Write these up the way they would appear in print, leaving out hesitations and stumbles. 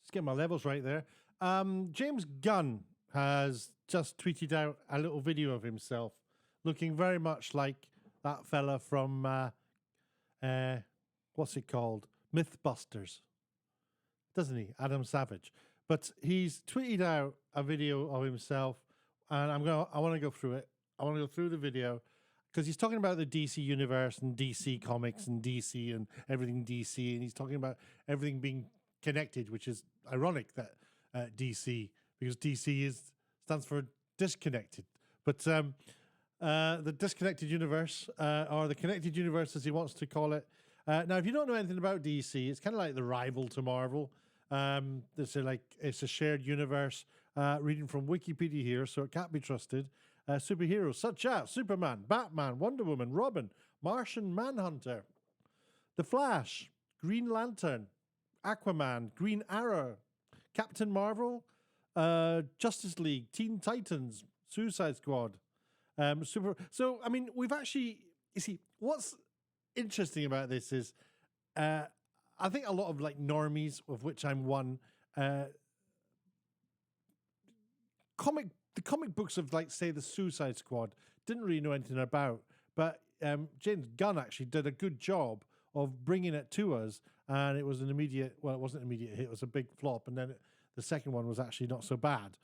Let's get my levels right there. James Gunn has just tweeted out a little video of himself looking very much like that fella from, what's it called? Mythbusters. Doesn't he? Adam Savage. But he's tweeted out a video of himself, and I want to go through it. I want to go through the video because he's talking about the DC universe and DC comics and DC and everything DC, and he's talking about everything being connected, which is ironic that DC, because DC stands for disconnected. But the disconnected universe, or the connected universe as he wants to call it. Now, if you don't know anything about DC, it's kind of like the rival to Marvel. It's a shared universe. Reading from Wikipedia here, so it can't be trusted. Superheroes such as Superman, Batman, Wonder Woman, Robin, Martian Manhunter, The Flash, Green Lantern, Aquaman, Green Arrow, Captain Marvel, Justice League, Teen Titans, Suicide Squad. So, I mean, we've actually, you see, what's interesting about this is I think a lot of like normies, of which I'm one, the comic books of, like, say, the Suicide Squad didn't really know anything about, but James Gunn actually did a good job of bringing it to us, and it was an immediate, well, it wasn't an immediate hit, it was a big flop, and then the second one was actually not so bad.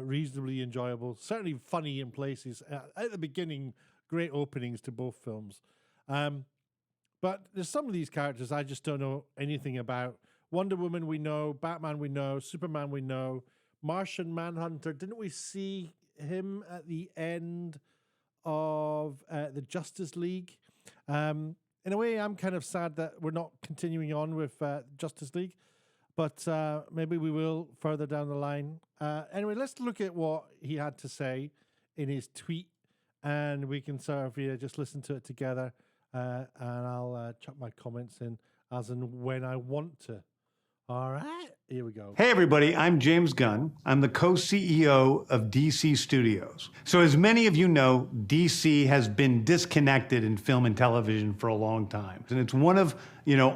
Reasonably enjoyable, certainly funny in places. At the beginning, great openings to both films. But there's some of these characters I just don't know anything about. Wonder Woman we know, Batman we know, Superman we know, Martian Manhunter. Didn't we see him at the end of the Justice League? In a way, I'm kind of sad that we're not continuing on with Justice League, but maybe we will further down the line. Anyway, let's look at what he had to say in his tweet, and we can sort of just listen to it together, and I'll chuck my comments in as and when I want to. All right, here we go. Hey everybody, I'm James Gunn. I'm the co-CEO of DC Studios. So as many of you know, DC has been disconnected in film and television for a long time. And it's one of,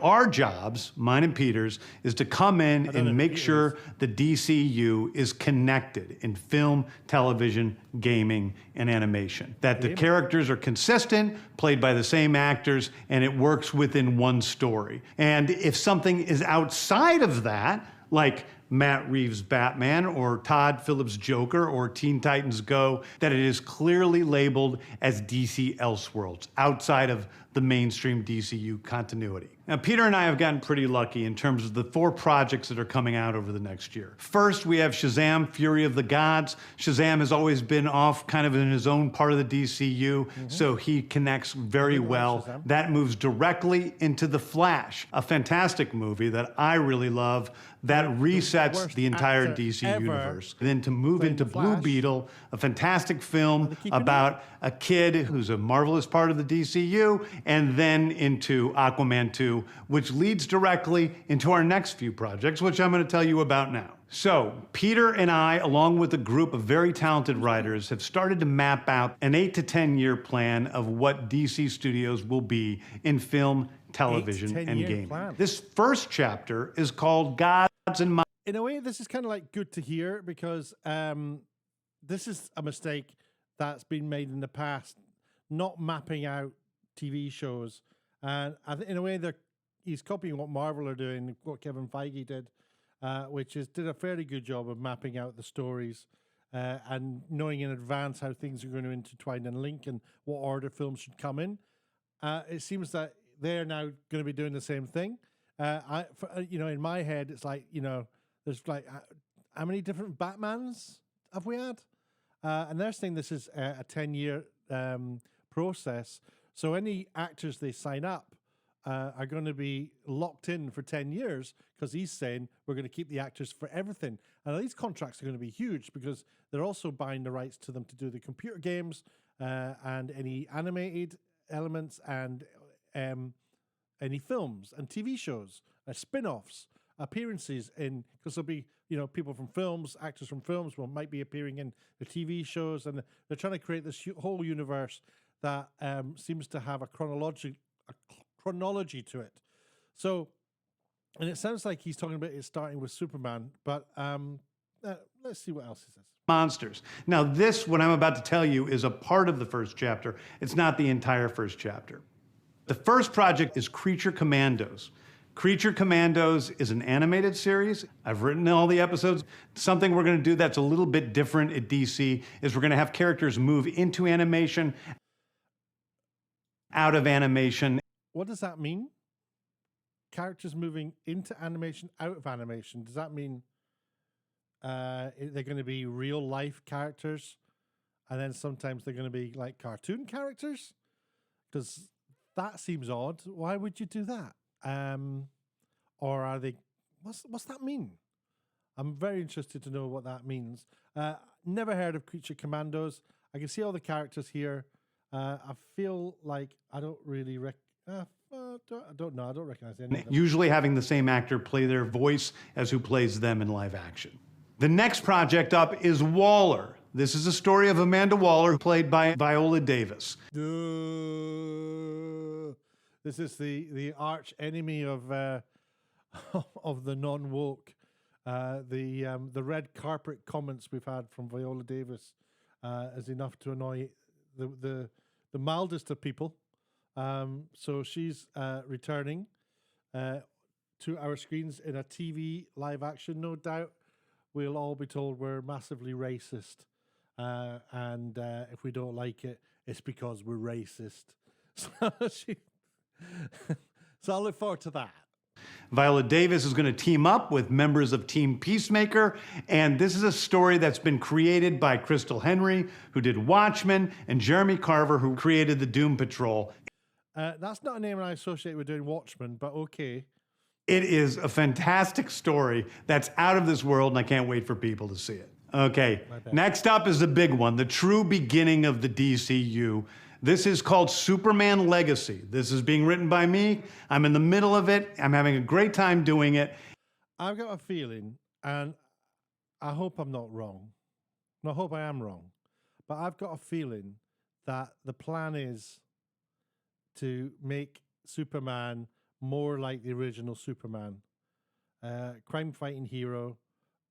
our jobs, mine and Peter's, is to come in and make sure the DCU is connected in film, television, gaming, and animation. That the characters are consistent, played by the same actors, and it works within one story. And if something is outside of that, like Matt Reeves' Batman or Todd Phillips' Joker or Teen Titans Go, that it is clearly labeled as DC Elseworlds, outside of the mainstream DCU continuity. Now, Peter and I have gotten pretty lucky in terms of the 4 projects that are coming out over the next year. First, we have Shazam! Fury of the Gods. Shazam has always been off kind of in his own part of the DCU, so he connects very well. That moves directly into The Flash, a fantastic movie that I really love that resets the entire DC universe. And then to move into Blue Beetle, a fantastic film about a kid who's a marvelous part of the DCU, and then into Aquaman 2, which leads directly into our next few projects, which I'm going to tell you about now. So, Peter and I, along with a group of very talented writers, have started to map out an 8 to 10 year plan of what DC Studios will be in film, television, and gaming. This first chapter is called Gods and Monsters. In a way, this is kind of like good to hear, because this is a mistake that's been made in the past, not mapping out TV shows. And I think in a way he's copying what Marvel are doing, what Kevin Feige did, which did a fairly good job of mapping out the stories and knowing in advance how things are going to intertwine and link and what order films should come in. It seems that they're now going to be doing the same thing. In my head, it's like, there's like, how many different Batmans have we had? And they're saying this is a 10-year process. So any actors they sign up are going to be locked in for 10 years, because he's saying we're going to keep the actors for everything. And these contracts are going to be huge, because they're also buying the rights to them to do the computer games and any animated elements and any films and TV shows, spin-offs, appearances in, because there'll be, people from films, actors from films might be appearing in the TV shows, and they're trying to create this whole universe that seems to have a chronology to it. So And it sounds like he's talking about it starting with Superman, but let's see what else he says. Monsters. Now, this, what I'm about to tell you, is a part of the first chapter. It's not the entire first chapter. The first project is Creature Commandos. Creature Commandos is an animated series. I've written all the episodes. Something we're going to do that's a little bit different at DC is we're going to have characters move into animation, out of animation. What does that mean? Characters moving into animation, out of animation. Does that mean they're going to be real life characters, and then sometimes they're going to be like cartoon characters? Because that seems odd. Why would you do that? Or are they? What's that mean? I'm very interested to know what that means. Never heard of Creature Commandos. I can see all the characters here. I feel like I don't really I don't know. I don't recognize any of them. Usually having the same actor play their voice as who plays them in live action. The next project up is Waller. This is a story of Amanda Waller, played by Viola Davis. This is the arch enemy of of the non-woke. The red carpet comments we've had from Viola Davis is enough to annoy the mildest of people. So she's returning to our screens in a TV live action. No doubt we'll all be told we're massively racist. And if we don't like it, it's because we're racist. So I'll look forward to that. Viola Davis is going to team up with members of Team Peacemaker, and this is a story that's been created by Crystal Henry, who did Watchmen, and Jeremy Carver, who created the Doom Patrol. That's not a name I associate with doing Watchmen, but okay. It is a fantastic story that's out of this world, and I can't wait for people to see it. Okay, next up is the big one, the true beginning of the DCU. This is called Superman Legacy. This is being written by me. I'm in the middle of it. I'm having a great time doing it. I've got a feeling, and I hope I'm not wrong. And I hope I am wrong. But I've got a feeling that the plan is to make Superman more like the original Superman. Crime-fighting hero,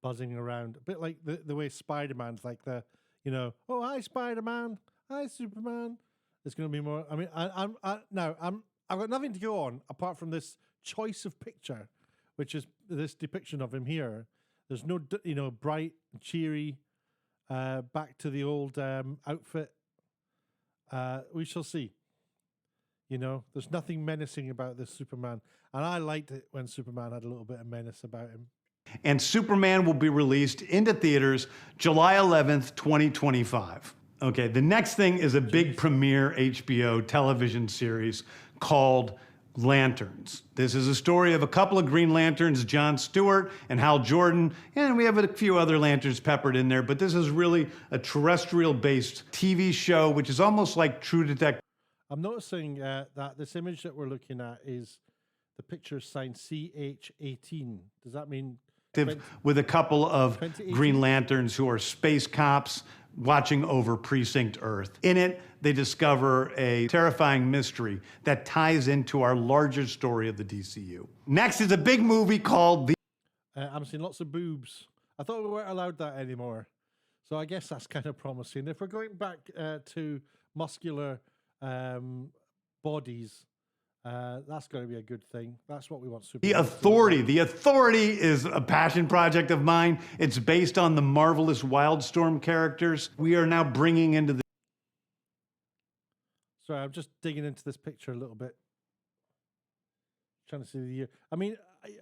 buzzing around. A bit like the way Spider-Man's like the, oh, hi, Spider-Man. Hi, Superman. It's going to be more. I mean, I've got nothing to go on apart from this choice of picture, which is this depiction of him here. There's no, bright, cheery, back to the old outfit. We shall see. There's nothing menacing about this Superman, and I liked it when Superman had a little bit of menace about him. And Superman will be released into theaters July 11th, 2025. Okay, the next thing is a big premiere HBO television series called Lanterns. This is a story of a couple of Green Lanterns, John Stewart and Hal Jordan, and we have a few other lanterns peppered in there, but this is really a terrestrial-based TV show, which is almost like True Detective. I'm noticing that this image that we're looking at is the picture signed CH18. Does that mean... with a couple of Green Lanterns who are space cops watching over Precinct Earth. In it, they discover a terrifying mystery that ties into our larger story of the DCU. Next is a big movie called The... I'm seeing lots of boobs. I thought we weren't allowed that anymore. So I guess that's kind of promising. If we're going back to muscular bodies, that's going to be a good thing. That's what we want. The Authority. The Authority is a passion project of mine. It's based on the marvelous Wildstorm characters. We are now bringing into the... Sorry, I'm just digging into this picture a little bit. Trying to see the year. I mean,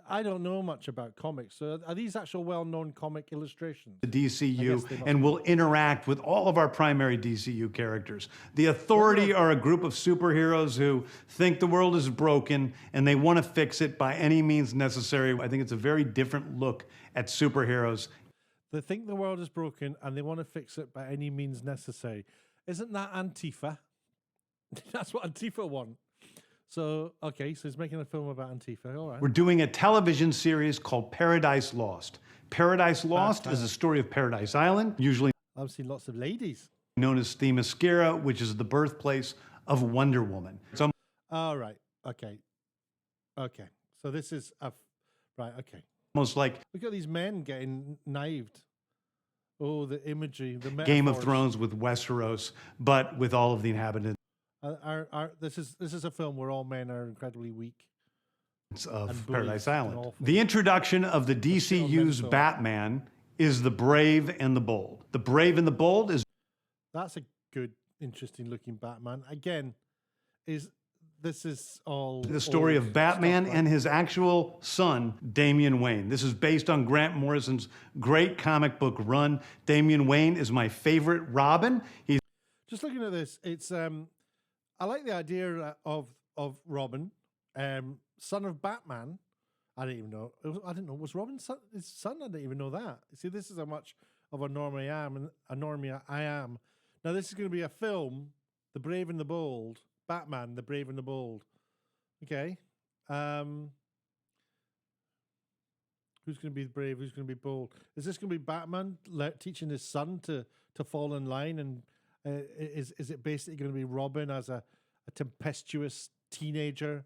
I don't know much about comics. So are these actual well-known comic illustrations? The DCU, and will interact with all of our primary DCU characters. The Authority are a group of superheroes who think the world is broken and they want to fix it by any means necessary. I think it's a very different look at superheroes. They think the world is broken and they want to fix it by any means necessary. Isn't that Antifa? That's what Antifa want. So, okay, so he's making a film about Antifa. All right. We're doing a television series called Paradise Lost. Paradise Lost is a story of Paradise Island, usually I've seen lots of ladies. known as Themyscira, which is the birthplace of Wonder Woman. So, all right. Okay. Okay. So this is Right, okay. almost like Look at these men getting knived. Oh, the imagery, the metaphors. Game of Thrones with Westeros, but with all of the inhabitants This is a film where all men are incredibly weak. of Paradise Island. The introduction of the DCU's Batman is The Brave and the Bold. The Brave and the Bold is... That's a good, interesting looking Batman. Again, this is all the story of Batman and his actual son, Damian Wayne. This is based on Grant Morrison's great comic book run. Damian Wayne is my favorite Robin. He's just looking at this. It's I like the idea of Robin, son of Batman. I didn't even know. I didn't know was Robin his son. I didn't even know that. See, this is how much of a normie I am. Now this is going to be a film, The Brave and the Bold. Batman, The Brave and the Bold. Okay. Who's going to be brave? Who's going to be bold? Is this going to be Batman teaching his son to fall in line? And is it basically going to be Robin as a tempestuous teenager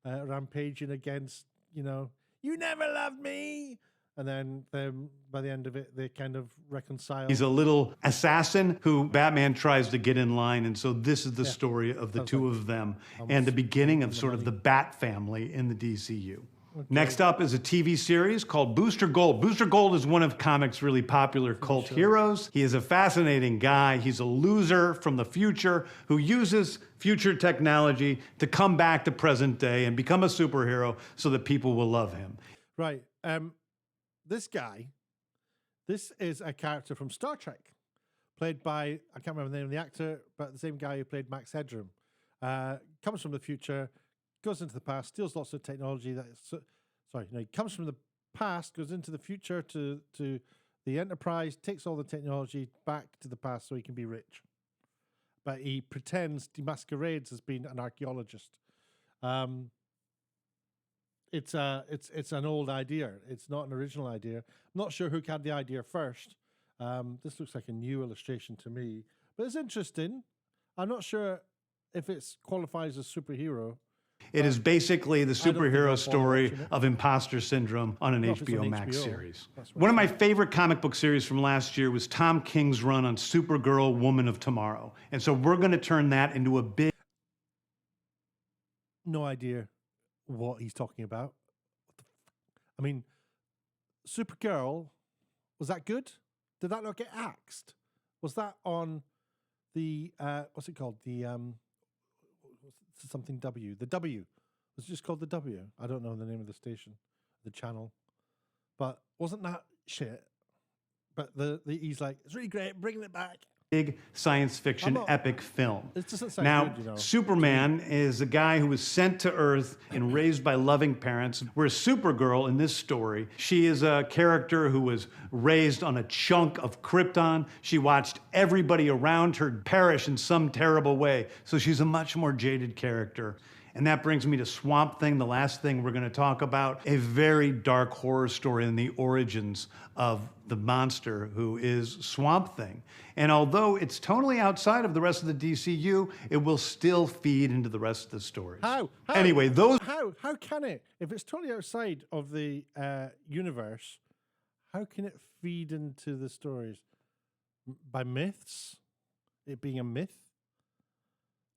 rampaging against, you never loved me? And then by the end of it, they kind of reconcile. He's a little assassin who Batman tries to get in line. And so this is the story of the two of them and the beginning of sort of the Bat family in the DCU. Okay. Next up is a TV series called Booster Gold. Booster Gold is one of comics' really popular cult heroes. He is a fascinating guy. He's a loser from the future who uses future technology to come back to present day and become a superhero so that people will love him. Right. This guy, this is a character from Star Trek, played by, I can't remember the name of the actor, but the same guy who played Max Headroom. Comes from the future, goes into the past, steals lots of technology. He comes from the past, goes into the future to the Enterprise, takes all the technology back to the past so he can be rich. But he pretends, he masquerades as being an archaeologist. It's an old idea. It's not an original idea. I'm not sure who had the idea first. This looks like a new illustration to me, but it's interesting. I'm not sure if it qualifies as superhero. It is basically the superhero story of imposter syndrome on an HBO Max series. One of my favorite comic book series from last year was Tom King's run on Supergirl, Woman of Tomorrow. And so we're going to turn that into a big... No idea what he's talking about. I mean, Supergirl, was that good? Did that not get axed? Was that on the what's it called? The something W. The W. Was it just called the W? I don't know the name of the station, the channel. But wasn't that shit? But he's like, it's really great, bringing it back. Big science fiction epic film. It doesn't sound now, good, Superman is a guy who was sent to Earth and raised by loving parents, whereas Supergirl in this story, she is a character who was raised on a chunk of Krypton. She watched everybody around her perish in some terrible way, so she's a much more jaded character. And that brings me to Swamp Thing, the last thing we're going to talk about, a very dark horror story in the origins of the monster who is Swamp Thing. And although it's totally outside of the rest of the DCU, it will still feed into the rest of the stories. How? Anyway, How can it? If it's totally outside of the universe, how can it feed into the stories? By myths? It being a myth?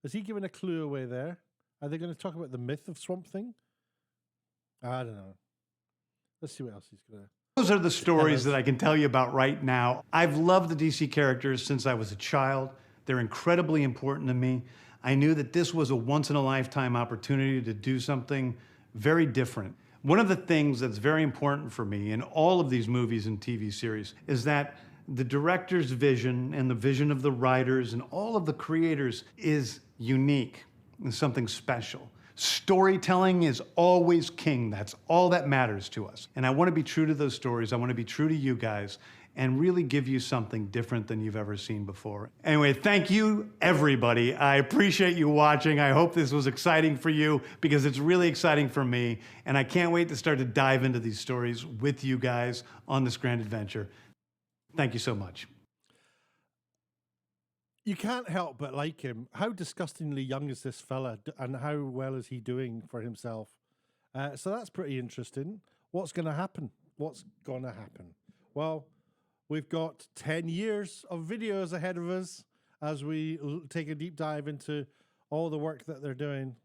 Is he giving a clue away there? Are they going to talk about the myth of Swamp Thing? I don't know. Let's see what else he's going to... Those are the stories that I can tell you about right now. I've loved the DC characters since I was a child. They're incredibly important to me. I knew that this was a once-in-a-lifetime opportunity to do something very different. One of the things that's very important for me in all of these movies and TV series is that the director's vision and the vision of the writers and all of the creators is unique. And something special. Storytelling is always king. That's all that matters to us. And I want to be true to those stories. I want to be true to you guys and really give you something different than you've ever seen before. Anyway, thank you, everybody. I appreciate you watching. I hope this was exciting for you because it's really exciting for me. And I can't wait to start to dive into these stories with you guys on this grand adventure. Thank you so much. You can't help but like him. How disgustingly young is this fella, and how well is he doing for himself? So that's pretty interesting. what's going to happen? What's going to happen? Well, we've got 10 years of videos ahead of us as we take a deep dive into all the work that they're doing.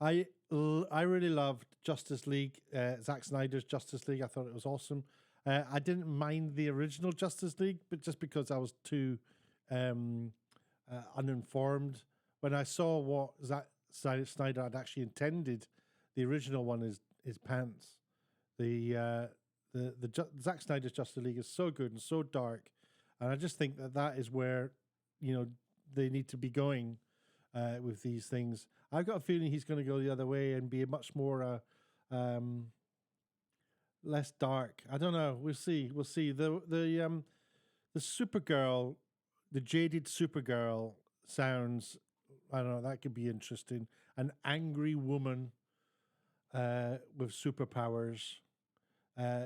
I really loved Justice League, Zack Snyder's Justice League. I thought it was awesome. I didn't mind the original Justice League, but just because I was too uninformed. When I saw what Zack Snyder had actually intended, the original one is pants. The Zack Snyder's Justice League is so good and so dark, and I just think that is where they need to be going with these things. I've got a feeling he's going to go the other way and be a much more less dark. I don't know. We'll see. We'll see. The Supergirl, the jaded Supergirl sounds. I don't know. That could be interesting. An angry woman with superpowers.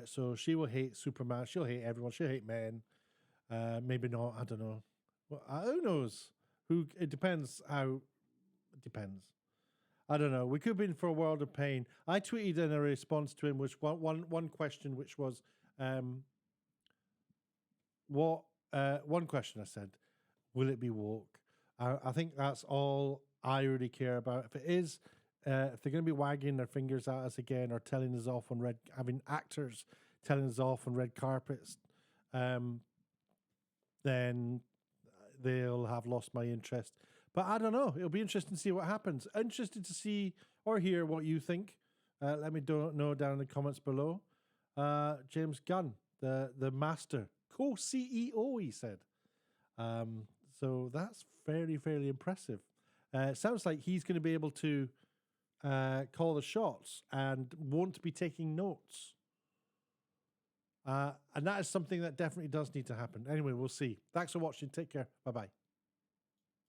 So she will hate Superman. She'll hate everyone. She'll hate men. Maybe not. I don't know. Well, who knows? It depends how. It depends. I don't know. We could be in for a world of pain. I tweeted in a response to him, which one question, which was, one question I said, will it be woke? I think that's all I really care about. If it is, if they're going to be wagging their fingers at us again or telling us off on having actors telling us off on red carpets, then they'll have lost my interest. But I don't know. It'll be interesting to see what happens. Interested to see or hear what you think. Let me know down in the comments below. James Gunn, the master, co-CEO, he said. So that's fairly impressive. Sounds like he's going to be able to call the shots and won't be taking notes. And that is something that definitely does need to happen. Anyway, we'll see. Thanks for watching. Take care. Bye-bye.